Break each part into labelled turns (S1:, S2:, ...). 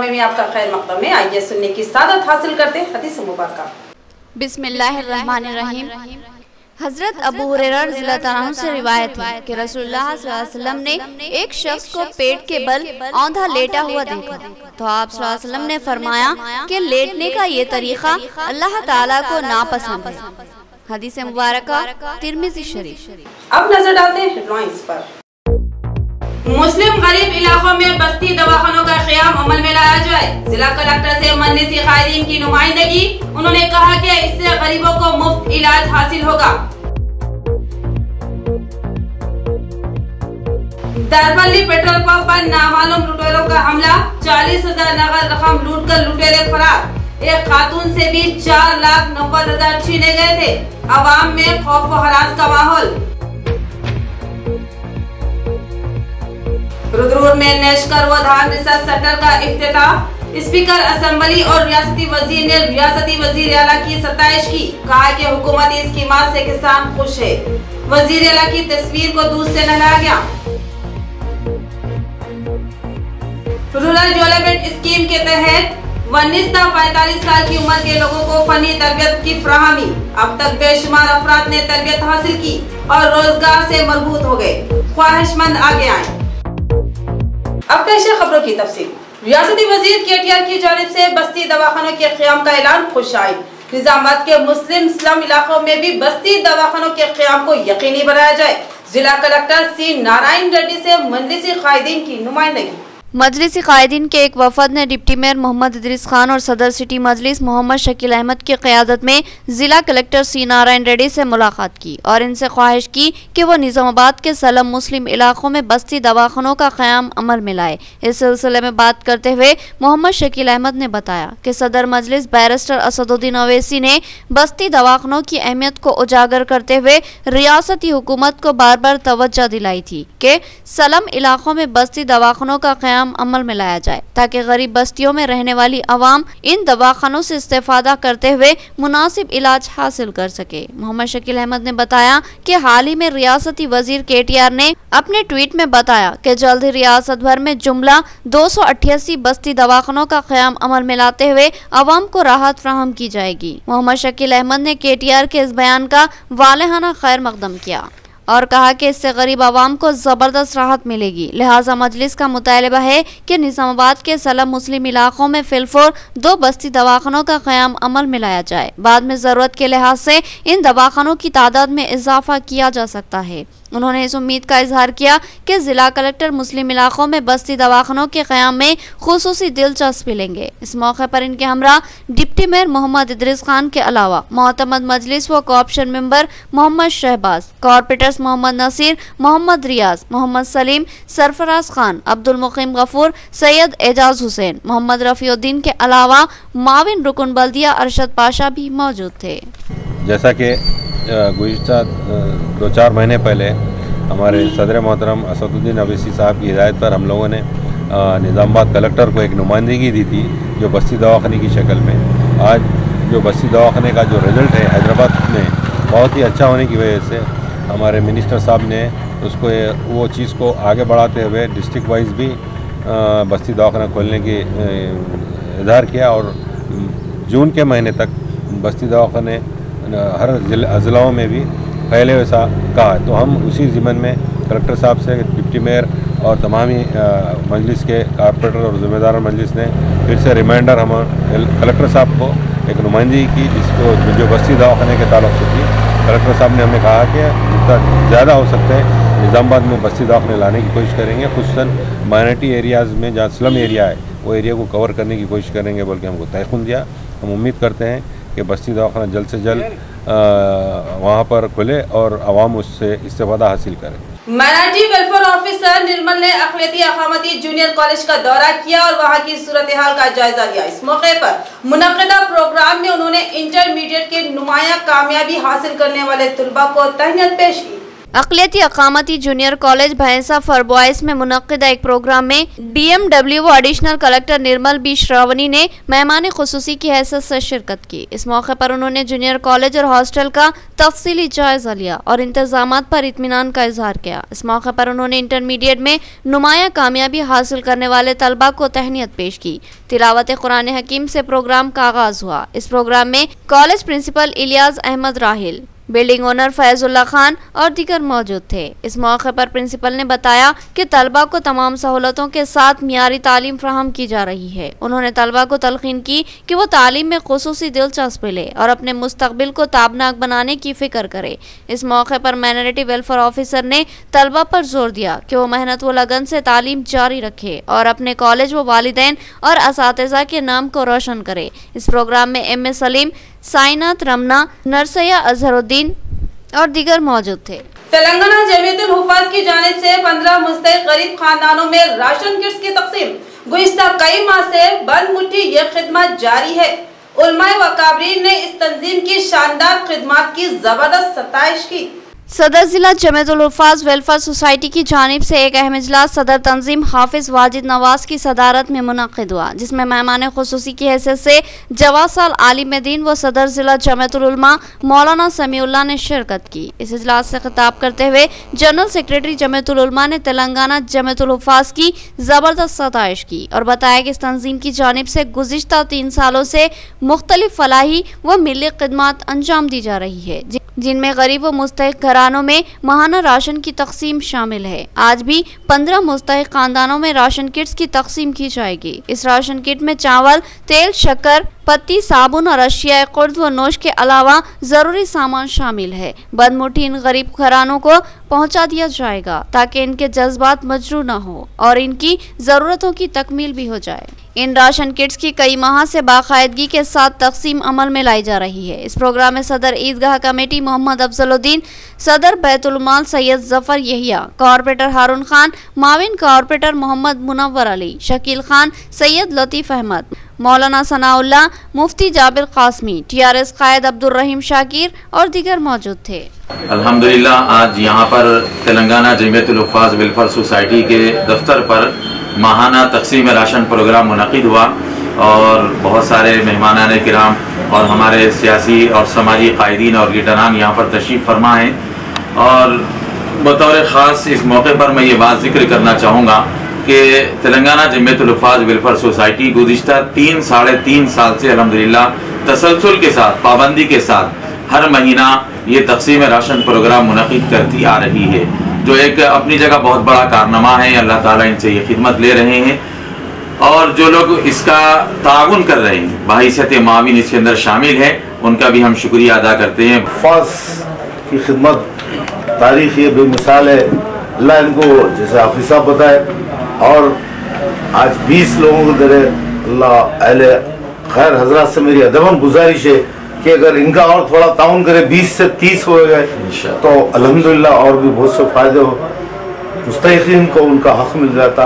S1: Programme में आपका खैर मक़दम है। आइए सुनने की सादत हासिल करते हैं हदीस मुबारक।
S2: बिस्मिल्लाहिर्रहमानिर्रहीम। हजरत अबू हुरैरा रज़ियल्लाहु अन्हु से रिवायत है कि रसूलुल्लाह सल्लल्लाहु अलैहि वसल्लम ने एक शख्स को पेट के बल औंधा लेटा हुआ देखा, तो आप सल्लल्लाहु अलैहि वसल्लम ने फरमाया कि लेटने का ये तरीका अल्लाह ताला को नापसंद है। हदीस मुबारक तिर्मिज़ी शरीफ।
S1: अब नजर डालते हैं हेडलाइंस पर। मुस्लिम गरीब इलाकों में बस्ती दवाखानों का क़याम अमल में लाया जाए। जिला कलेक्टर से मजलिस कायदीन की नुमाइंदगी। उन्होंने कहा कि इससे गरीबों को मुफ्त इलाज हासिल होगा। दरबल्ली पेट्रोल पंप पर नामालूम लुटेरों का हमला। 40,000 नगद रकम लूट कर लुटेरे फरार। एक खातून से भी 4,90,000 छीने गए थे। अवाम में खौफ व हरास का माहौल। रुद्रपुर में नेशकर व धान रिसर्च सेंटर का इफ्तिताह। स्पीकर असेंबली और रियासती वजीर ने रियासती वजीर आला की सताइश की। कहा कि हुकूमती स्कीमात से किसान खुश है। वजीर आला की तस्वीर को दूध से नहलाया गया। रूरल डेवलपमेंट स्कीम के तहत 19 से 45 साल की उम्र के लोगों को फनी तरबियत की फ्राहमी। अब तक बेशुमार अफराद ने तरबियत हासिल की और रोजगार से मरबूत हो गए। ख्वाहिशमंद आगे आए। अब पेश है खबरों की तफसील। रियासती वजीर KTR की जानिब से बस्ती दवाखानों के क़याम का ऐलान खुश आई। निजामाबाद के मुस्लिम स्लम इलाकों में भी बस्ती दवाखानों के क़याम को यकीनी बनाया जाए। जिला कलेक्टर C नारायण रेड्डी से मजलिस कायदीन की नुमाइंदगी।
S2: मजलिस कायदीन के एक वफद ने डिप्टी मेयर मोहम्मद इदरीस खान और सदर सिटी मजलिस मोहम्मद शकील अहमद की क़यादत में जिला कलेक्टर C नारायण रेड्डी से मुलाकात की और इनसे ख्वाहिश की कि वो निजामाबाद के सलम मुस्लिम इलाकों में बस्ती दवाखानों का क़याम अमल में लाए। इस सिलसिले में बात करते हुए मोहम्मद शकील अहमद ने बताया कि सदर मजलिस बैरिस्टर असदुद्दीन अवैसी ने बस्ती दवाखानों की अहमियत को उजागर करते हुए रियासती हुकूमत को बार बार तवज्जो दिलाई थी कि सलम इलाकों में बस्ती दवाखानों का क़याम अमल में लाया जाए ताकि गरीब बस्तियों में रहने वाली अवाम इन दवाखानों से इस्तेफादा करते हुए मुनासिब इलाज हासिल कर सके। मोहम्मद शकील अहमद ने बताया कि हाल ही में रियासती वजीर KTR ने अपने ट्वीट में बताया कि जल्द ही रियासत भर में जुमला 288 बस्ती दवाखानों का क़याम अमल में लाते हुए अवाम को राहत फ्राहम की जाएगी। मोहम्मद शकील अहमद ने KTR के इस बयान का वालेहाना खैर मकदम किया और कहा कि इससे गरीब आवाम को जबरदस्त राहत मिलेगी। लिहाजा मजलिस का मुतालबा है कि निजामाबाद के सलम मुस्लिम इलाकों में फिलफोर 2 बस्ती दवाखानों का क़याम अमल में लाया जाए। बाद में जरूरत के लिहाज से इन दवाखानों की तादाद में इजाफा किया जा सकता है। उन्होंने इस उम्मीद का इजहार किया कि जिला कलेक्टर मुस्लिम इलाकों में बस्ती दवाखानों के क़याम में खुसूसी दिलचस्पी लेंगे। इस मौके पर इनके हमरा डिप्टी मेयर मोहम्मद इदरीस खान के अलावा मोहतमद मजलिस व co-option member Mohammed Shahbaz, corporators Mohammed Naseer, Mohammed Riyaz, Mohammed Saleem, Sarfaraz Khan, Abdul Muqeem Gafoor, Syed Ejaz Hussain, Mohammed Rafiuddin के अलावा माविन रुकन बल्दिया अरशद पाशा भी मौजूद थे।
S3: जैसा कि गुज़िश्ता 2-4 महीने पहले हमारे सदर मोहतरम असदुद्दीन अवैसी साहब की हिदायत पर हम लोगों ने निज़ामाबाद कलेक्टर को एक नुमाइंदगी दी थी जो बस्ती दवाखाने की शक्ल में। आज जो बस्ती दवाखाने का जो रिज़ल्ट है हैदराबाद में बहुत ही अच्छा होने की वजह से हमारे मिनिस्टर साहब ने उसको वो चीज़ को आगे बढ़ाते हुए डिस्ट्रिक्ट वाइज भी बस्ती दवाखाना खोलने की इज़हार किया और जून के महीने तक बस्ती दवाखाने हर ज़िलों में भी पहले वैसा कहा। तो हम उसी ज़िम्मन में कलेक्टर साहब से डिप्टी मेयर और तमामी मजलिस के कॉर्पोरेटर और ज़िम्मेदार मजलिस ने फिर से रिमाइंडर हम कलेक्टर साहब को एक नुमाइंदगी की जिसको जो बस्ती दवाखाने के ताल्लुक़ से थी। कलेक्टर साहब ने हमें कहा कि जितना ज़्यादा हो सकता है निज़ामाबाद में बस्ती दवाखाने लाने की कोशिश करेंगे, खुसूसन माइनॉरिटी एरियाज़ में जहाँ स्लम एरिया है वो एरिया को कवर करने की कोशिश करेंगे बोल के हमको तयक़ुन दिया। हम उम्मीद करते हैं कि बस्ती दवाखाना जल्द से जल्द वहाँ पर खुले और आवाम उससे इस्तेफादा हासिल करें।
S1: माइनॉरिटी वेलफेयर ऑफिसर निर्मल ने अक़लियती अक़ामती जूनियर कॉलेज का दौरा किया और वहां की सूरत हाल का जायजा लिया। इस मौके पर मुनक़िदा प्रोग्राम में उन्होंने इंटरमीडिएट के नुमाया कामयाबी हासिल करने वाले तुलबा को तहनीत पेश की।
S2: अक़लियती अक़ामती जूनियर कॉलेज भैंसा फॉर बॉयज में मुनक़्क़िदा एक प्रोग्राम में DMW एडिशनल कलेक्टर निर्मल बी श्रावणी ने मेहमान खुसूसी की हैसियत से शिरकत की। इस मौके पर उन्होंने जूनियर कॉलेज और हॉस्टल का तफसीली जायजा लिया और इंतजामात पर इत्मीनान का इजहार किया। इस मौके पर उन्होंने इंटरमीडिएट में नुमाया कामयाबी हासिल करने वाले तलबा को तहनीत पेश की। तिलावत कुरान हकीम से प्रोग्राम का आगाज हुआ। इस प्रोग्राम में college principal Ilyas Ahmed Rahil, building owner Faizullah Khan और दीगर मौजूद थे। इस मौके पर प्रिंसिपल ने बताया कि तलबा को तमाम सहूलतों के साथ मियारी तालीम फ्राहम की जा रही है। उन्होंने तलबा को तलकीन की कि वो तालीम में खुसूसी दिलचस्पी ले और अपने मुस्तकबिल को ताबनाक बनाने की फिक्र करे। इस मौके पर माइनॉरिटी वेलफेयर ऑफिसर ने तलबा पर जोर दिया कि वो मेहनत व लगन से तालीम जारी रखे और अपने कॉलेज व वालिदैन और असातिज़ा के नाम को रोशन करे। इस प्रोग्राम में M.A. सलीम, साइनात रमना, नरसैया अजहरुद्दीन और दीगर मौजूद थे।
S1: तेलंगाना जमीयतुल हुफ़ाज़ की जानिब से 15 मुस्तहिक़ गरीब खानदानों में राशन किट्स की तक़सीम। गुज़िश्ता कई माह से बंद मुट्ठी ये खिदमत जारी है। उलमाए व काबरीन ने इस तंजीम की शानदार खिदमत की जबरदस्त सताइश की।
S2: सदर जिला जमीयतुल हुफ़ाज़ वेलफेयर सोसाइटी की जानिब से एक अहम इजलास सदर तंजीम हाफिज वाजिद नवाज की सदारत में मुनक़्क़िद हुआ, जिसमें मेहमान खुसूसी की हैसियत से जवाद साल आलिम दीन व सदर जिला जमीयतुल उलमा मौलाना समीउल्लाह ने शिरकत की। इस इजलास से खिताब करते हुए जनरल सेक्रेटरी जमीयतुल उलमा ने तेलंगाना जमीयतुल हुफ़ाज़ की जबरदस्त सताइश की और बताया कि इस तंजीम की जानिब से गुज़िश्ता 3 सालों से मुख्तलिफ फलाही व मिली खिदमत अंजाम दी जा रही है, जिनमें गरीब व मुस्तहिक़ घरानों में माहाना राशन की तकसीम शामिल है। आज भी 15 मुस्तहिक़ खानदानों में राशन किट्स की तकसीम की जाएगी। इस राशन किट में चावल, तेल, शक्कर, पत्ती, साबुन और अशिया कुर्द व नोश के अलावा जरूरी सामान शामिल है। बदमुट्ठी इन गरीब घरानों को पहुंचा दिया जाएगा ताकि इनके जज्बात मजरू न हो और इनकी जरूरतों की तकमील भी हो जाए। इन राशन किट्स की कई माह से बाकायदगी के साथ तकसीम अमल में लाई जा रही है। इस प्रोग्राम में सदर ईदगाह कमेटी मोहम्मद अफजलुद्दीन, सदर बैतुल माल सैयद जफर यहिया, कॉरपोरेटर हारून खान, माविन कॉरपोरेटर मोहम्मद मुनव्वर अली, शकील खान, सैयद लतीफ़ अहमद, मौलाना सनाउल्लाह, मुफ्ती जाबिर कासमी, TRS कायद अब्दुल रहीम शाकिर और दीगर मौजूद थे।
S4: अल्हम्दुलिल्लाह आज यहाँ पर तेलंगाना जमीयतुल हुफ़ाज़ वेलफेयर सोसाइटी के दफ्तर पर माहाना तकसीम राशन प्रोग्राम मुनक़्क़िद हुआ और बहुत सारे मेहमानान किराम और हमारे सियासी और समाजी कायदीन और लीडरान यहाँ पर तशरीफ़ फरमा हैं। और बतौर ख़ास इस मौके पर मैं ये बात ज़िक्र करना चाहूँगा कि तेलंगाना जमीयतुल हुफ़ाज़ वेलफेयर सोसाइटी गुज़िश्ता 3-3.5 साल से अल्हम्दुलिल्लाह तसलसल के साथ, पाबंदी के साथ हर महीना ये तकसीम राशन प्रोग्राम मुनक़्क़िद करती आ रही है, जो एक अपनी जगह बहुत बड़ा कारनामा है। अल्लाह ताला इनसे ये खिदमत ले रहे हैं और जो लोग इसका ताउन कर रहे हैं, बहैसियत माविन इसके अंदर शामिल हैं, उनका भी हम शुक्रिया अदा करते हैं।
S5: हुफ़ाज़ की खिदमत तारीख़ ये बेमिसाल है। अल्लाह इनको जैसे हाफिज़ साहब बताए और आज 20 लोगों को दे रहे। अल्लाह अहले खैर हजरात से मेरी अदबन गुजारिश है कि अगर इनका और थोड़ा ताउन करे, 20 से 30 हो गए तो अल्हम्दुलिल्लाह और भी बहुत से फ़ायदे हो, मुस्तहिक़ीन को उनका हक़ मिल जाता।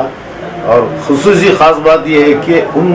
S5: और खुसूसी ख़ास बात यह है कि उन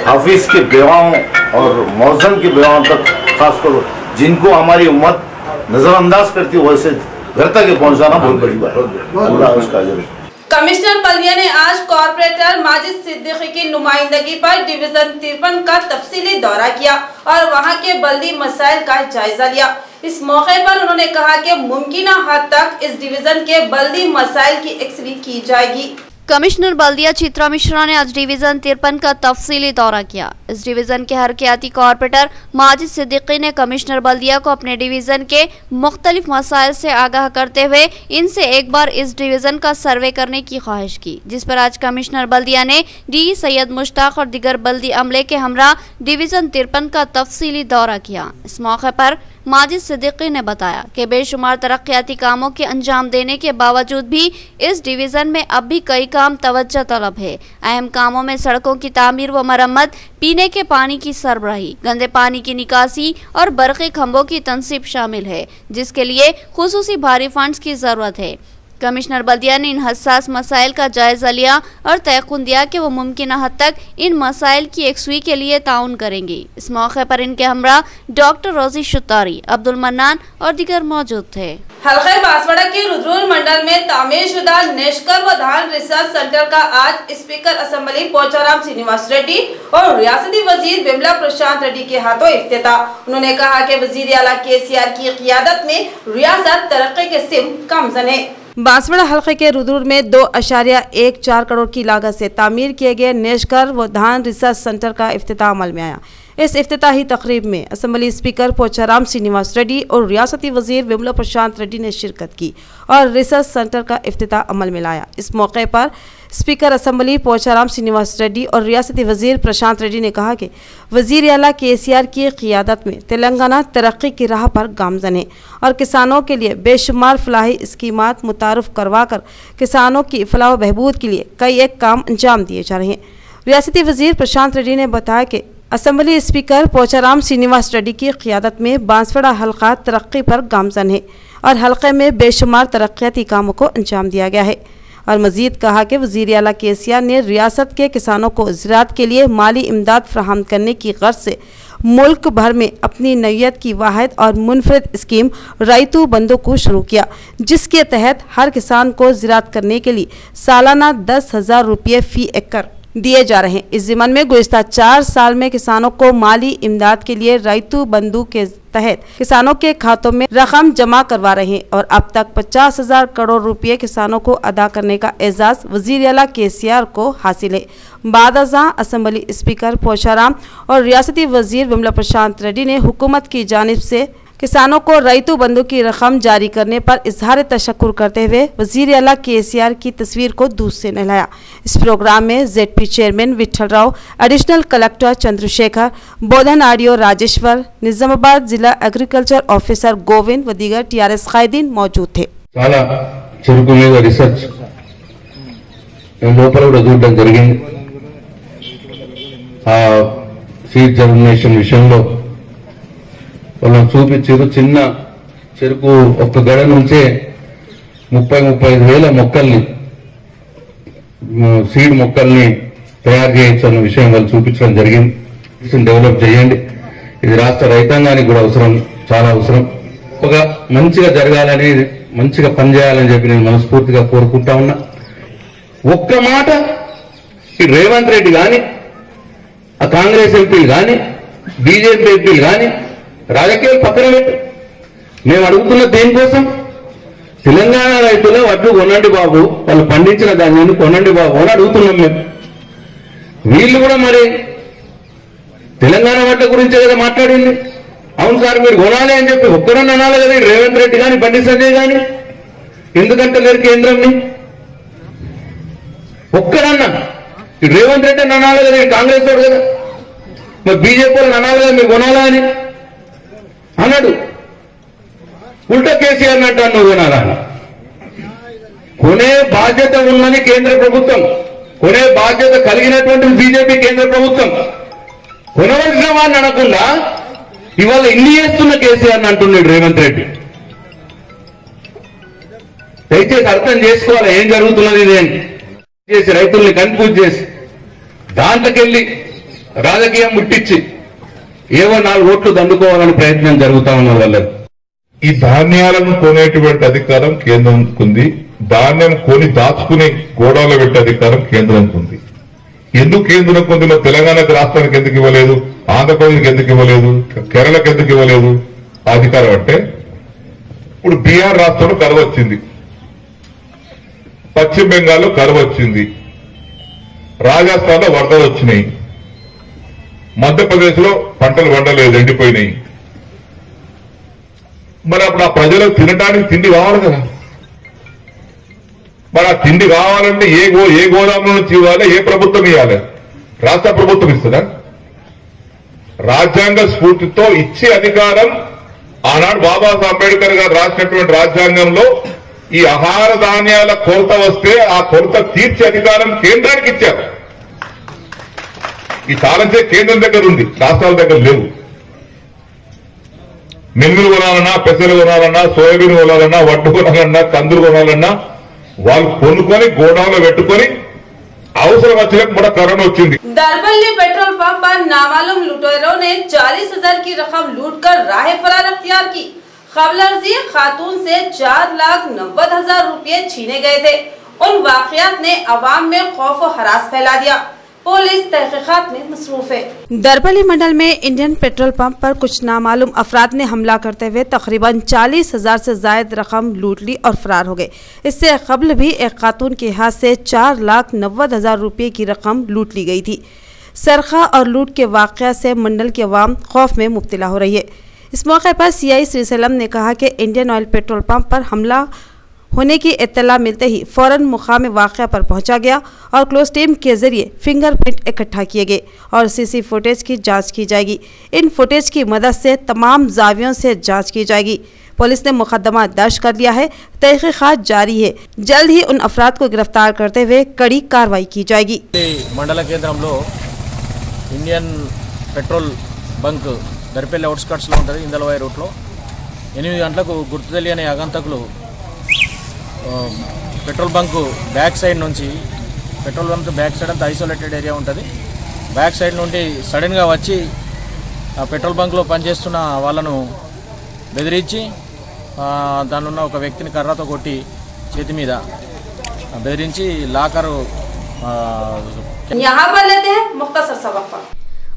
S5: हाफिज़ के बेवाओं और मौज़न के बेवाओं तक ख़ास तौर जिनको हमारी उम्मत नज़रअंदाज करती है वैसे घर तक पहुँचाना बहुत बड़ी बात है। अल्लाह उसका अजर।
S1: कमिश्नर बल्दिया ने आज कॉरपोरेटर माजिद सिद्दीकी की नुमाइंदगी पर डिवीजन 53 का तफसीली दौरा किया और वहां के बल्दी मसाइल का जायजा लिया। इस मौके पर उन्होंने कहा कि मुमकिना हद तक इस डिवीजन के बल्दी मसाइल की एक्सरी की जाएगी।
S2: कमिश्नर बल्दिया चित्रा मिश्रा ने आज डिवीजन 53 का तफसीली दौरा किया। इस डिवीजन के हरकियाती कॉरपोरेटर माजिद सिद्दीकी ने कमिश्नर बल्दिया को अपने डिवीजन के मुख्तलिफ मसाइल से आगाह करते हुए इनसे एक बार इस डिवीजन का सर्वे करने की ख्वाहिश की, जिस पर आज कमिश्नर बल्दिया ने DE सैयद मुश्ताक और दिगर बल्दी अमले के हमरा डिवीजन 53 का तफसीली दौरा किया। इस मौके पर माजिद सिद्दीकी ने बताया कि बेशुमार तरक्याती कामों के अंजाम देने के बावजूद भी इस डिवीज़न में अब भी कई काम तवज्जो तलब है। अहम कामों में सड़कों की तामीर व मरम्मत, पीने के पानी की सरबराही, गंदे पानी की निकासी और बरक़ी खंभों की तनसीब शामिल है, जिसके लिए खुसूसी भारी फंड्स की ज़रूरत है। कमिश्नर बल्दिया ने इन हसास मसाइल का जायजा लिया और तयक़ुन दिया कि वो मुमकिन हद तक इन मसाइल की एकसुई के लिए ताउन करेंगे। इस मौके पर इनके हमरा डॉक्टर रोजी शुतारी, अब्दुल मन्नान और दीगर मौजूद थे।
S1: हल्के बांसवाड़ा के रुद्रपुर मंडल में तामीर शुदा नेशकर व धान रिसर्च सेंटर का आज स्पीकर असेंबली पोचाराम श्रीनिवास रेड्डी और रियासती वजीर विमला प्रशांत रेड्डी के हाथों इफ्तिताह। उन्होंने कहा कि वजीर आला केसीआर की क़ियादत में रियासत तरक्की के सिम गामज़न है। बांसवाड़ा हल्के के रुद्रपुर में 2.14 करोड़ की लागत से तामीर किए गए नेशकर व धान रिसर्च सेंटर का इफ्तिताह अमल में आया। इस इफ्तिताही तकरीब में असेंबली स्पीकर पोचाराम श्रीनिवास रेड्डी और रियासती वजीर विमला प्रशांत रेड्डी ने शिरकत की और रिसर्च सेंटर का इफ्तिताह अमल में लाया। इस मौके पर स्पीकर असेंबली पोचाराम श्रीनिवास रेड्डी और रियासती वजीर प्रशांत रेड्डी ने कहा कि वजीर आला केसीआर की क़ियादत में तेलंगाना तरक्की की राह पर गामज़न है और किसानों के लिए बेशुमार फलाही स्कीमात मुतारफ़ करवा कर किसानों की फलाह व बहबूद के लिए कई एक काम अंजाम दिए जा रहे हैं। रियासती वजीर प्रशांत रेड्डी ने बताया कि असेंबली स्पीकर पोचाराम श्रीनिवास रेड्डी की क़ियादत में बांसवाड़ा हल्का तरक्की पर गामज़न है और हल्के में बेशुमार तरक्याती कामों को अंजाम दिया गया है। और मजीद कहा कि वज़ीर आला केसीआर ने रियासत के किसानों को ज़राअत के लिए माली इमदाद फराहम करने की गर्ज से मुल्क भर में अपनी नौयत की वाहिद और मुनफरिद स्कीम रैतू बंधु को शुरू किया, जिसके तहत हर किसान को ज़राअत करने के लिए सालाना 10,000 रुपये फ़ी एकड़ दिए जा रहे हैं। इस ज़िमन में गुज़िश्ता 4 साल में किसानों को माली इमदाद के लिए रैतू बंधु के तहत किसानों के खातों में रकम जमा करवा रहे हैं और अब तक 50,000 करोड़ रुपए किसानों को अदा करने का एजाज़ वज़ीर आला केसीआर को हासिल है। बाद अज़ां असेंबली स्पीकर पोचाराम और रियासती वजीर विमला प्रशांत रेड्डी ने हुकूमत की जानिब से किसानों को रैतू बंधु की रकम जारी करने पर इजहार तशक्कुर करते हुए वज़ीर आला केसीआर की तस्वीर को दूध से नहलाया। इस प्रोग्राम में ZP chairman Vithal Rao, additional collector Chandrashekar, Bodhan RDO Rajeshwar, Nizamabad जिला एग्रीकल्चर ऑफिसर गोविंद व दीगर TRS कायदीन मौजूद थे।
S6: వాళ్ళని చూపించారు। చిన్న చెరుకు ఒక్క గడ నుంచే 30-35 వేల మొక్కల్ని సీడ్ మొక్కల్ని తయారు చేయొచ్చు అన్న విషయం వాళ్ళు చూపించడం జరిగింది। డెవలప్ చేయండి, ఇది రాష్ట్ర రైతాంగానికి కూడా అవసరం, చాలా అవసరం। ఒక మంచిగా జరగాలని, మంచిగా పనిచేయాలని చెప్పి నేను మనస్ఫూర్తిగా కోరుకుంటా ఉన్నా। ఒక్క మాట ఈ రేవంత్ రెడ్డి కానీ, ఆ కాంగ్రెస్ ఎంపీలు కానీ, బీజేపీ ఎంపీలు కానీ రాజకీయాలు పక్కన పెట్టు, మేము అడుగుతున్న దేనికోసం? తెలంగాణ రైతుల వడ్లు కొనండి బాబు, వాళ్ళు పండించిన దాన్ని కొనండి బాబు అని అడుగుతున్నాం మేము। వీళ్ళు కూడా మరి తెలంగాణ వడ్ల గురించే కదా మాట్లాడింది। అవును సార్ మీరు కొనాలి అని చెప్పి ఒక్కరన్నా అనాలి కదా, రేవంత్ రెడ్డి కానీ బండి సంజయ్ కానీ, ఎందుకంటే లేరు కేంద్రంని ఒక్కరన్నా రేవంత్ రెడ్డి అని అనాలి కదా, కాంగ్రెస్ వాడు కదా, మరి బీజేపీ వాళ్ళని అనాలి కదా మీరు కొనాలా అని అన్నాడు। ఉల్టా కేసీఆర్ అంటాను నువ్వు కొనాలని। కొనే బాధ్యత ఉన్నది కేంద్ర ప్రభుత్వం, కొనే బాధ్యత కలిగినటువంటి బీజేపీ కేంద్ర ప్రభుత్వం। కొనవలసిన వాడిని అనకుండా ఇవాళ ఇన్ని చేస్తున్న కేసీఆర్ అంటున్నాడు రేవంత్ రెడ్డి। దయచేసి అర్థం చేసుకోవాలి ఏం జరుగుతున్నది ఇదేంటి చేసి రైతుల్ని కన్ఫ్యూజ్ చేసి దాంట్లోకెళ్ళి రాజకీయం ముట్టించి ఏవో 4 ఓట్లు దండుకోవాలని ప్రయత్నం జరుగుతా ఉన్న వాళ్ళది।
S7: ఈ ధాన్యాలను కొనేటువంటి అధికారం కేంద్రానికి ఉంది, ధాన్యం కొని దాచుకునే గోడౌన్లో పెట్టే అధికారం కేంద్రానికి ఉంది। ఎందుకు కేంద్రానికి ఉంది? తెలంగాణకు రాష్ట్రానికి ఎందుకు ఇవ్వలేదు? ఆంధ్రప్రదేశ్కి ఎందుకు ఇవ్వలేదు? కేరళకు ఎందుకు ఇవ్వలేదు ఆ అధికారం? అంటే ఇప్పుడు బీహార్ రాష్ట్రంలో కరువు వచ్చింది, పశ్చిమ బెంగాల్లో కరువు వచ్చింది, రాజస్థాన్లో వరదలు వచ్చినాయి, మధ్యప్రదేశ్ లో పంటలు పండలేదు, ఎండిపోయినాయి। మరి అప్పుడు ఆ ప్రజలకు తినడానికి తిండి కావాలి కదా, మరి ఆ తిండి కావాలంటే ఏ గోదాముల నుంచి ఇవ్వాలి? ఏ ప్రభుత్వం ఇవ్వాలి? రాష్ట్ర ప్రభుత్వం ఇస్తుందా? రాజ్యాంగ స్ఫూర్తితో ఇచ్చే అధికారం ఆనాడు బాబాసాహెబ్ అంబేద్కర్ గారు రాసినటువంటి రాజ్యాంగంలో ఈ ఆహార ధాన్యాల కొరత వస్తే ఆ కొరత తీర్చే అధికారం కేంద్రానికి ఇచ్చారు। ఈ తాళంచే కేంద్రం దగ్గర ఉంది, రాష్ట్రాల దగ్గర లేవు। మినుములు కొనాలన్నా, పెసలు కొనాలన్నా, సోయాబీన్ కొనాలన్నా, వడ్డు కొనాలన్నా, కందులు కొనాలన్నా వాళ్ళు కొనుక్కొని గోడౌన్లో పెట్టుకొని అవసరం వచ్చినప్పుడు కూడా కరోనా వచ్చింది।
S1: दरबल्ली पेट्रोल पंप पर नामालूम लुटेरों ने 40,000 की रकम लूटकर राह फरार अख्तियार की। खबलर्जी खातून से 4,90,000 रुपये छीने गए थे। उन वाकयात ने अवाम में खौफ और हरास फैला दिया। पुलिस तहकीकात में मसरूफ है। दरबल्ली मंडल में इंडियन पेट्रोल पंप पर कुछ नामालूम अफराद ने हमला करते हुए तकरीबन 40,000 से जायद रकम लूट ली और फरार हो गए। इससे कबल भी एक खातून के हाथ से 4,90,000 रुपये की रकम लूट ली गई थी। सरखा और लूट के वाक़या से मंडल के अवाम खौफ में मुब्तला हो रही है। इस मौके पर CI श्री सलम ने कहा कि इंडियन ऑयल पेट्रोल पंप पर हमला होने की इत्तला मिलते ही फौरन मुकाम वाक़या पर पहुंचा गया और क्लोज टीम के जरिए फिंगरप्रिंट इकट्ठा किए गए और CC फुटेज की जांच की जाएगी। इन फुटेज की मदद से तमाम जावियों से जांच की जाएगी। पुलिस ने मुकदमा दर्ज कर लिया है, तहकीकात जारी है। जल्द ही उन अफराद को गिरफ्तार करते हुए कड़ी कार्रवाई की जाएगी।
S8: मंडल केंद्र Indian petrol bunk Darpalli outskirts Indalwai route 8 గంటలకు గుర్తు తెలియని అగంతకులు पेट्रोल बंक बैक साइड नुंची पेट्रोल बंक बैक साइड अंत ऐसोलेटेड एरिया उंटदी। बैक साइड నుండి సడన్ గా వచ్చి ఆ పెట్రోల్ బంక్ లో పనిచేస్తున్న వాళ్ళను బెదిరించి దానున్న ఒక వ్యక్తిని కర్రతో కొట్టి చేతి మీద బెదిరించి లాకర్
S1: यहाँ पर लेते हैं मुख्तसर सा वक्फा।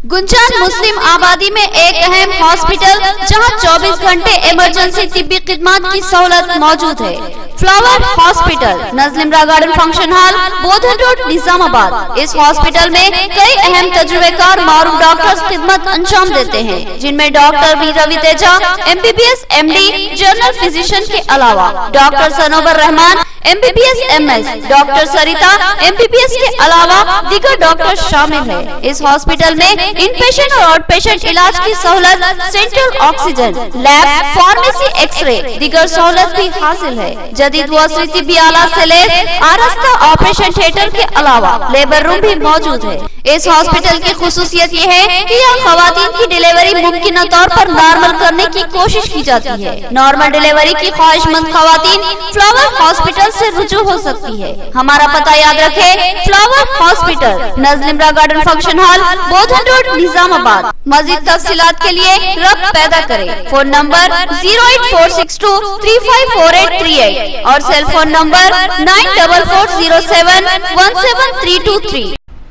S2: गुंजान मुस्लिम आबादी में एक अहम हॉस्पिटल जहां 24 घंटे इमरजेंसी तिब्बी खिदमत की सहूलत मौजूद है। Flower Hospital, Najlimara Garden Function Hall, Bodhan Road, Nizamabad. इस हॉस्पिटल में कई अहम तजुर्बेकार मारूफ डॉक्टर्स खिदमत अंजाम देते हैं, जिनमें doctor B Ravi Teja MBBS MD general physician के अलावा doctor Sanobar Rahman MBBS MS, doctor Sarita MBBS के अलावा दीगर डॉक्टर शामिल है। इस हॉस्पिटल में इनपेशेंट और आउट पेशेंट इलाज की सहूलत, central oxygen, lab, pharmacy, X-ray, दीगर सहूलत भी हासिल है। जदीद वस्त्री तिब्बी आलात से लैस आरास्ता ऑपरेशन थिएटर के अलावा लेबर रूम भी मौजूद है। इस हॉस्पिटल की खुसूसियत ये है कि यहाँ खवातीन की डिलीवरी मुमकिन तौर पर नॉर्मल करने की कोशिश की जाती है। नॉर्मल डिलीवरी की ख्वाहिशमंद खवातीन फ्लावर हॉस्पिटल से रुजू हो सकती है। हमारा पता याद रखे, Flower Hospital, Najlimara Garden Function Hall, Bodhan Road, Nizamabad. मजीद तफसीलात के लिए रब्त पैदा करें। फोन नंबर 08462354838 और सेल फोन नंबर 9440717323।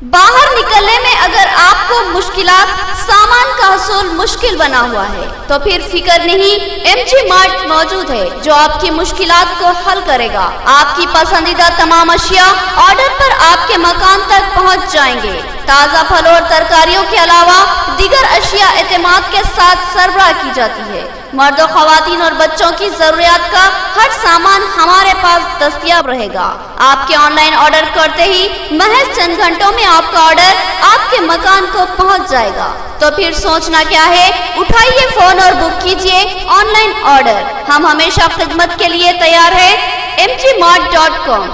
S2: बाहर निकलने में अगर आपको मुश्किलात, सामान का हसूल मुश्किल बना हुआ है तो फिर फिक्र नहीं, MG मार्ट मौजूद है जो आपकी मुश्किलात को हल करेगा। आपकी पसंदीदा तमाम अशिया ऑर्डर पर आपके मकान तक पहुंच जाएंगे। ताज़ा फल और तरकारियों के अलावा दीगर अशिया एतमाद के साथ सरबराह की जाती है। मर्दों, खवातीन और बच्चों की जरूरियात का हर सामान हमारे पास दस्तयाब रहेगा। आपके ऑनलाइन ऑर्डर करते ही महज चंद घंटों में आपका ऑर्डर आपके मकान को पहुंच जाएगा। तो फिर सोचना क्या है, उठाइए फोन और बुक कीजिए ऑनलाइन ऑर्डर। हम हमेशा खिदमत के लिए तैयार है। mgmart.com।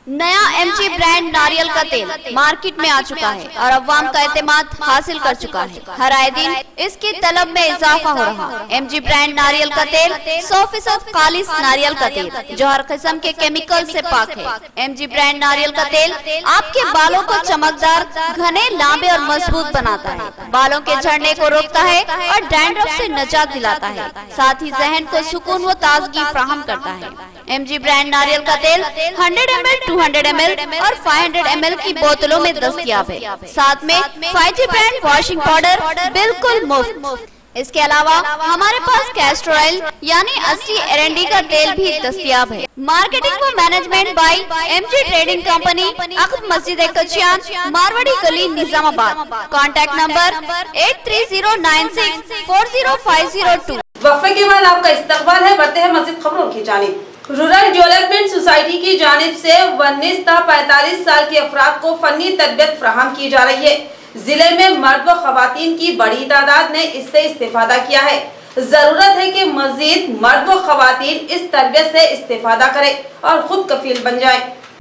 S2: नया MG ब्रांड नारियल का तेल मार्केट में आ चुका है और अवाम का एतमाद हासिल कर चुका है। हर आए दिन इसकी तलब में इजाफा हो रहा। MG ब्रांड नारियल का तेल 100% खालिस नारियल का तेल जो हर किस्म के केमिकल से पाक है। MG ब्रांड नारियल का तेल आपके बालों को चमकदार, घने, लांबे और मजबूत बनाता है, बालों के झड़ने को रोकता है और डैंड्रफ से निजात दिलाता है, साथ ही जहन को सुकून व ताजगी फराहम करता है। MG ब्रांड नारियल का तेल 100 ml, 200 ml और 500 ml की बोतलों में दस्तयाब है। साथ में 5G ब्रांड वॉशिंग पाउडर बिल्कुल मुफ्त। इसके अलावा हमारे पास कैस्टर ऑयल यानी असली एरंडी का तेल भी दस्तयाब है। मार्केटिंग व management by MG trading company, अक़ब मस्जिद कचियान, मारवाड़ी गली, निजामाबाद। Contact number 8309640502।
S1: वक्फे के बाद आपका इस्तकबाल है, बढ़ते हैं मज़ीद खबरों की जानिब। रूरल डेवलपमेंट सोसाइटी की जानिब से 19 ta 45 साल के अफराद को फनी तरबियत फराहम की जा रही है। जिले में मर्द व खवातीन की बड़ी तादाद ने इससे इस्तेफादा किया है। जरूरत है कि मजीद मर्द व खवातीन इस तरबियत से इस्तेफादा करें और खुद कफील बन जाएं।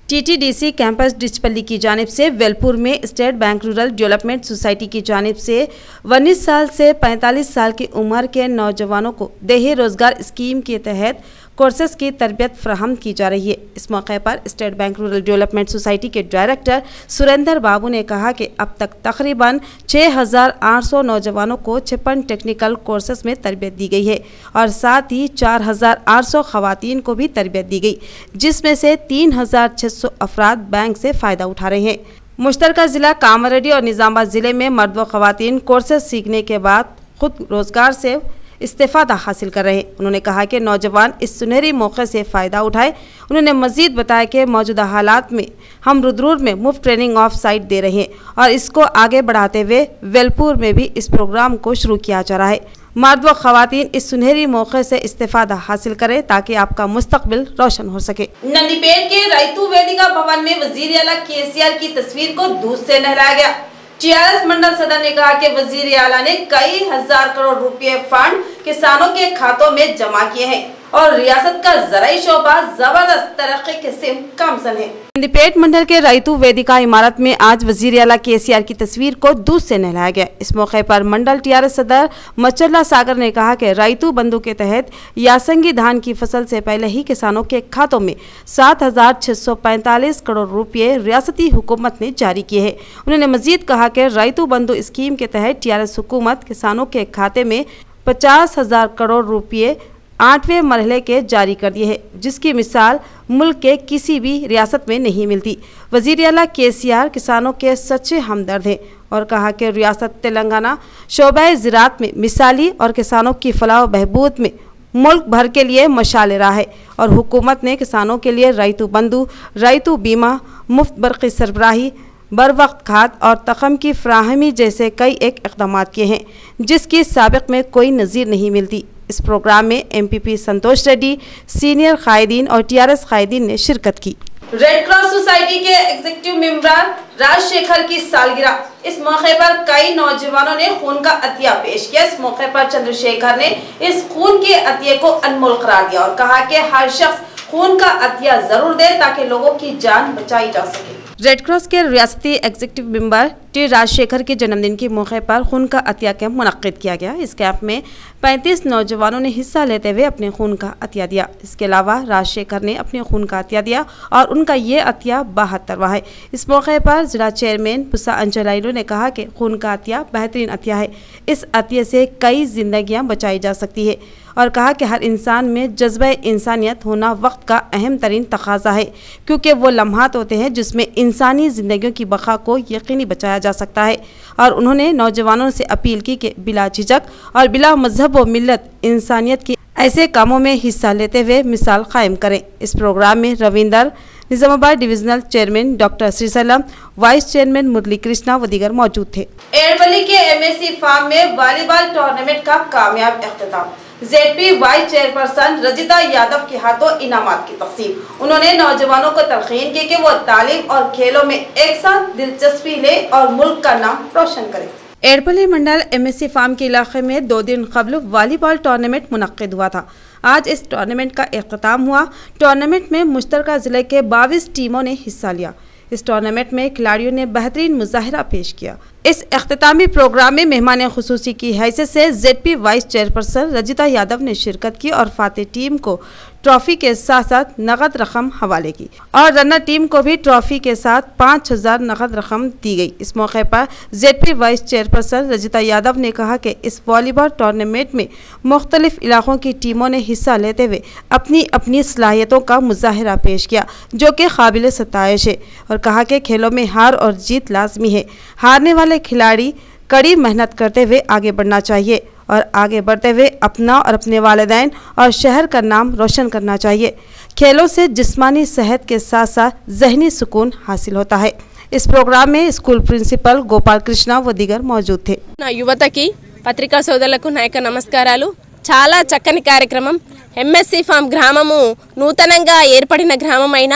S1: TTDC कैंपस डिचपल्ली की जानिब से वेलपुर में state bank rural development society की जानिब से 19 साल से 45 साल की उम्र के नौजवानों को देही रोजगार स्कीम के तहत कोर्सेज की तरबियत फ्राहम की जा रही है। इस मौके पर state bank rural development society के डायरेक्टर सुरेंद्र बाबू ने कहा कि अब तक तकरीबन 6,800 नौजवानों को 56 टेक्निकल कोर्सेज में तरबियत दी गई है और साथ ही 4,800 खवातीन को भी तरबियत दी गई, जिसमें से 3,600 अफराद बैंक से फ़ायदा उठा रहे हैं। मुश्तरका ज़िला कामारेड्डी और निज़ामाबाद ज़िले में मर्द व खवातीन कोर्सेज सीखने के बाद खुद रोज़गार से इस्तेफादा हासिल कर रहे हैं। उन्होंने कहा कि नौजवान इस सुनहरी मौके से फ़ायदा उठाए। उन्होंने मज़ीद बताया कि मौजूदा हालात में हम रुद्रपुर में मुफ्त ट्रेनिंग ऑफ साइट दे रहे हैं और इसको आगे बढ़ाते हुए वेलपुर में भी इस प्रोग्राम को शुरू किया जा रहा है। मर्द व खवातीन इस सुनहरी मौके से इस्तेफादा हासिल करें ताकि आपका मुस्तकबिल रोशन हो सके।
S2: नंदीपेट के रैतू वेदिका भवन में वजीर आला केसीआर की तस्वीर को दूध से नहलाया गया। टीआरएस मंडल सदर ने कहा कि वजीर आला ने कई हजार करोड़ रुपए फंड किसानों के खातों में जमा किए हैं और रियासत का ज़राई शोबा जबरदस्त तरक्की के सिम गामजन है।
S1: नंदीपेट मंडल के रैतू वेदिका इमारत में आज वजीर आला केसीआर की तस्वीर को दूध से नहलाया गया। इस मौके पर मंडल टीआरएस सदर मचल्ला सागर ने कहा कि रैतू बंधु के तहत यासंगी धान की फसल से पहले ही किसानों के खातों में 7,645 करोड़ रुपये रियासती हुकूमत ने जारी किए हैं। उन्होंने मजीद कहा कि रैतू बंधु स्कीम के तहत टीआरएस हुकूमत किसानों के खाते में 50,000 करोड़ रुपये 8वें मरहले के जारी कर दिए हैं, जिसकी मिसाल मुल्क के किसी भी रियासत में नहीं मिलती। वज़ीर आला केसीआर किसानों के सच्चे हमदर्द हैं और कहा कि रियासत तेलंगाना शोबे ज़राअत में मिसाली और किसानों की फलाह व बहबूद में मुल्क भर के लिए मशाल राह है और हुकूमत ने किसानों के लिए रैतू बंधु, रैतू बीमा, मुफ्त बरक़ी सरबराही, बर वक्त खाद और तखम की फ्राहमी जैसे कई एक इक़दाम किए हैं, जिसकी साबिक़ में कोई नज़ीर नहीं मिलती। इस प्रोग्राम में एमपीपी संतोष रेड्डी, सीनियर कायदीन और टीआरएस कायदीन ने शिरकत की।
S2: रेड क्रॉस सोसाइटी के एग्जीक्यूटिव मेंबर राजशेखर की सालगिरह, इस मौके पर कई नौजवानों ने खून का अतिया पेश किया। इस मौके पर चंद्रशेखर ने इस खून के अतिये को अनमोल करार दिया और कहा कि हर शख्स खून का अतिया जरूर दे ताकि लोगों की जान बचाई जा सके।
S1: रेड क्रॉस के रियासती एग्जीक्यूटिव मेंबर टी राजशेखर के जन्मदिन के मौके पर खून का अतिया कैंप मुनक्किद किया गया। इस कैंप में 35 नौजवानों ने हिस्सा लेते हुए अपने खून का अतिया दिया। इसके अलावा राजशेखर ने अपने खून का अतिया दिया और उनका ये अतिया 72वां है। इस मौके पर जिला चेयरमैन पुसा अंचलाइनो ने कहा कि खून का अतिया बेहतरीन अतिया है। इस अतिये से कई जिंदगियां बचाई जा सकती है और कहा कि हर इंसान में जज्बा इंसानियत होना वक्त का अहम तरीन तकाजा है, क्योंकि वो लम्हात होते हैं जिसमें इंसानी ज़िंदगियों की बका को यकीनी बचाया जा सकता है। और उन्होंने नौजवानों से अपील की कि बिला झिझक और बिला मजहब व मिल्लत इंसानियत के ऐसे कामों में हिस्सा लेते हुए मिसाल कायम करें। इस प्रोग्राम में Ravinder, Nizamabad divisional chairman doctor Srisalam, vice chairman Murali Krishna व दीगर मौजूद थे।
S2: एयरबली के एमएससी फार्म में वॉलीबॉल टूर्नामेंट का कामयाब इख्तिताम। ZP vice chairperson Rajitha Yadav के हाथों इनामात की तकसीम। उन्होंने नौजवानों को तलकीन की कि वो तालीम और खेलों में एक साथ दिलचस्पी ले और मुल्क का नाम रोशन करें।
S1: एयरबली मंडल एमएससी फार्म के इलाके में 2 दिन कबल वॉलीबॉल टूर्नामेंट मुनक्किद हुआ था। आज इस टूर्नामेंट का इख्तिताम हुआ। टूर्नामेंट में मुश्तरका ज़िले के 22 टीमों ने हिस्सा लिया। इस टूर्नामेंट में खिलाड़ियों ने बेहतरीन मुजाहिरा पेश किया। इस इख्तितामी प्रोग्राम में मेहमान खुसूसी की हैसियत से ZP vice chairperson Rajitha Yadav ने शिरकत की और फातेह टीम को ट्रॉफी के साथ साथ नगद रकम हवाले की और रनर टीम को भी ट्रॉफी के साथ 5,000 नगद रकम दी गई। इस मौके पर ZP vice chairperson Rajitha Yadav ने कहा कि इस वॉलीबॉल टूर्नामेंट में मुख्तलिफ इलाकों की टीमों ने हिस्सा लेते हुए अपनी अपनी सलाहियतों का मुजाहिरा पेश किया, जो कि काबिल सताइश है, और कहा कि खेलों में हार और जीत लाजमी है। हारने वाले खिलाड़ी कड़ी मेहनत करते हुए आगे बढ़ना चाहिए और आगे बढ़ते हुए अपना और अपने वालिदैन और शहर का नाम रोशन करना चाहिए। खेलों से जिस्मानी सेहत के साथ साथ जहनी सुकून हासिल होता है। इस प्रोग्राम में स्कूल प्रिंसिपल गोपाल कृष्णा व दीगर मौजूद थे।
S9: ना युवतकी पत्रिका సోదరులకు నాయక నమస్కారాలు। చాలా చక్కని కార్యక్రమం। ఎంఎస్సి ఫామ్ గ్రామము నూతనంగా ఏర్పడిన గ్రామమైన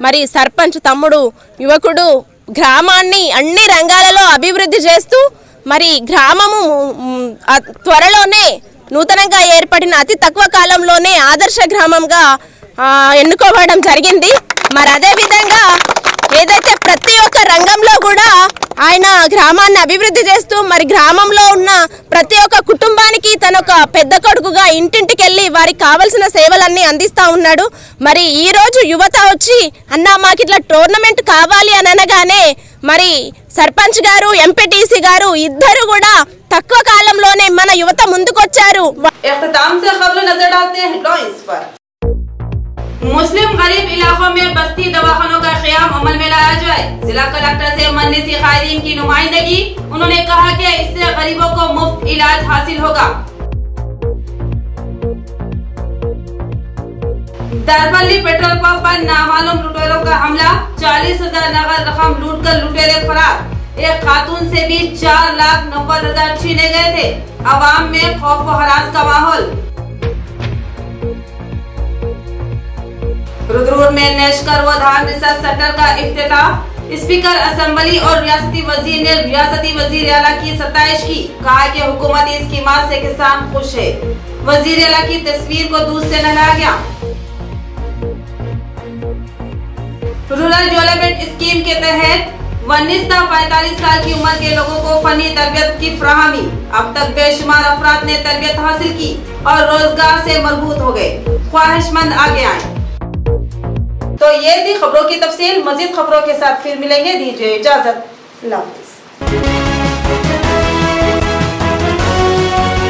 S9: మరి సర్పంచ్ తమ్ముడు యువకుడు గ్రామాన్ని అన్ని రంగాలలో అభివృద్ధి చేస్తూ మరి గ్రామము త్వరలోనే నూతనంగా ఏర్పడిన అతి తక్కువ కాలంలోనే ఆదర్శ గ్రామంగా ఎన్నుకోవడం జరిగింది। మరి అదే విధంగా ఏదైతే ప్రతి ఒక్క రంగంలో కూడా ఆయన గ్రామాన్ని అభివృద్ధి చేస్తూ మరి గ్రామంలో ఉన్న ప్రతి ఒక్క కుటుంబానికి తన ఒక పెద్ద కొడుకుగా ఇంటింటికి వెళ్ళి వారికి కావాల్సిన సేవలన్నీ అందిస్తూ ఉన్నాడు. మరి ఈ రోజు యువత వచ్చి అన్న మాకు ఇట్లా టోర్నమెంట్ కావాలి అని అనగానే మరి సర్పంచ్ గారు ఎంపీటీసీ గారు ఇద్దరు కూడా తక్కువ కాలంలోనే మన యువత ముందుకొచ్చారు.
S1: मुस्लिम गरीब इलाकों में बस्ती दवाखानों का क़याम अमल में लाया जाए। जिला कलेक्टर से मन्नीसी कायदीन की नुमाइंदगी। उन्होंने कहा कि इससे गरीबों को मुफ्त इलाज हासिल होगा। दरबल्ली पेट्रोल पंप पर नामालूम लुटेरों का हमला, 40,000 नगद रकम लूटकर लुटेरे फरार। एक खातून से भी 4,90,000 छीने गए थे। अवाम में खौफ व हरास का माहौल। रुद्रपुर में नेशकर व धान रिसर्च सेंटर का इफ्तिताह। स्पीकर असेंबली और रियासती वजीर ने रियासती वजीर आला की सताइश की। कहा कि हुकूमती स्कीमात से किसान खुश है। वजीर आला की तस्वीर को दूध से नहलाया गया। रूरल डेवलपमेंट स्कीम के तहत 19 से 45 साल की उम्र के लोगों को फनी तरबियत की फराहमी। अब तक बेशुमार अफराद ने तरबियत हासिल की और रोजगार से मरबूत हो गए। ख्वाहिशमंद आगे आए। तो ये थी खबरों की तफसील। मजीद खबरों के साथ फिर मिलेंगे। दीजिए इजाजत।